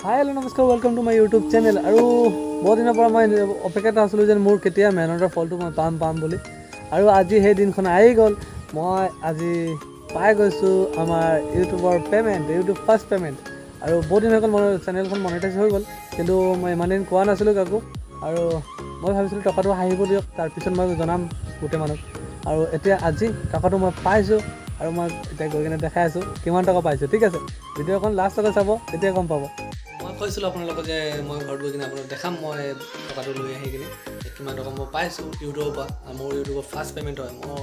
Hi hello' নমস্কাৰ welcome to my YouTube channel. আৰু বহুত দিনৰ পৰা মই অপেক্ষাত আছিলোঁ যে মোৰ কেতিয়া মেহনতৰ ফলটো মই পাম বুলি। আৰু আজি সেই দিনখন আহি গ'ল। মই আজি পাই গৈছোঁ আমাৰ ইউটিউবৰ ইউটিউব ফাৰ্ষ্ট পে'মেণ্ট। আৰু বহুত দিন হৈ গ'ল মোৰ চেনেলখন মনিটাইজ হৈ গ'ল, কিন্তু মই ইমান দিন কোৱা নাছিলোঁ কাকো। আৰু মই ভাবিছিলোঁ টকাটো আহিব দিয়ক, তাৰপিছত মই জনাম গোটেই মানুহক। আৰু এতিয়া আজি টকাটো মই পাইছোঁ, আৰু মই এতিয়া গৈ কিনে দেখাই আছোঁ কিমান টকা পাইছোঁ। ঠিক আছে, ভিডিঅ'খন লাষ্টলৈকে চাব, তেতিয়া গম পাব। মই কৈছিলোঁ আপোনালোকক যে মই ঘৰত গৈ কিনে আপোনালোকক দেখাম মই টকাটো লৈ আহি কিনে কিমান টকা মই পাইছোঁ ইউটিউবৰ পৰা। মোৰ ইউটিউবৰ ফাৰ্ষ্ট পে'মেণ্ট হয়। মই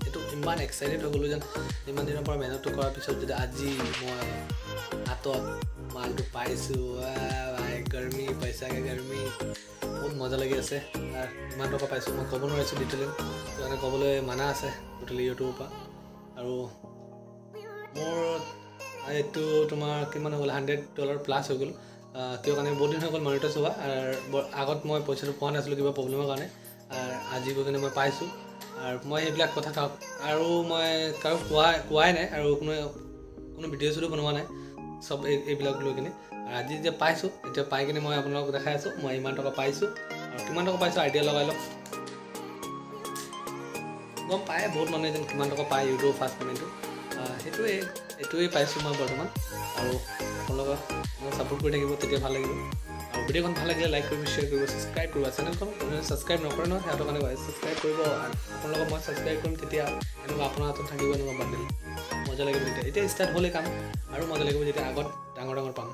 এইটো ইমান এক্সাইটেড হৈ গ'লোঁ যেন ইমান দিনৰ পৰা মেহনতটো কৰাৰ পিছত যদি আজি মই হাতত মালটো পাইছোঁ। ভাই গৰমি পইচাকে গৰমি, বহুত মজা লাগি আছে। আৰু ইমান টকা পাইছোঁ মই ক'ব নোৱাৰিছোঁ ডিটেইলি, মানে ক'বলৈ মানা আছে টোটেলি ইউটিউবৰ পৰা। আৰু মোৰ এইটো তোমাৰ কিমান হৈ গ'ল, $100 প্লাছ হৈ গ'ল। কিয় কাৰণে বহুত দিন হৈ গ'ল মনিটাইজ হোৱা। আগত মই পইচাটো পোৱা নাছিলোঁ কিবা প্ৰব্লেমৰ কাৰণে। আজি গৈ কিনে মই পাইছোঁ। আৰু মই সেইবিলাক কথা আৰু মই কাৰো কোৱাই নাই, আৰু কোনো ভিডিঅ' চিডিঅ' বনোৱা নাই চব এইবিলাক লৈ কিনে। আৰু আজি যে পাইছোঁ, এতিয়া পাই কিনে মই আপোনালোকক দেখাই আছোঁ মই ইমান টকা পাইছোঁ। আৰু কিমান টকা পাইছোঁ আইডিয়া লগাই লওক। গম পায় বহুত মানুহে যেন কিমান টকা পায় ইউটিউবৰ ফাৰ্ষ্ট পে'মেণ্টটো। এইটোৱেই পাইছোঁ মই বৰ্তমান। আৰু আপোনালোকক ছাপোৰ্ট কৰি থাকিব, তেতিয়া ভাল লাগিব। আৰু ভিডিঅ'খন ভাল লাগিলে লাইক কৰিব, শ্বেয়াৰ কৰিব, ছাবস্ক্ৰাইব কৰিব। চেনেলখন ছাবস্ক্ৰাইব নকৰে নহয়, সিহঁতৰ কাৰণে ছাবস্ক্ৰাইব কৰিব। আপোনালোকক মই ছাবস্ক্ৰাইব কৰিম, তেতিয়া এনেকুৱা আপোনাৰ হাতত থাকিব এনেকুৱা বান্ডিল। মজা লাগিব তেতিয়া। এতিয়া ষ্টাৰ্ট হ'লেই কাম, আৰু মজা লাগিব যেতিয়া আগত ডাঙৰ পাম।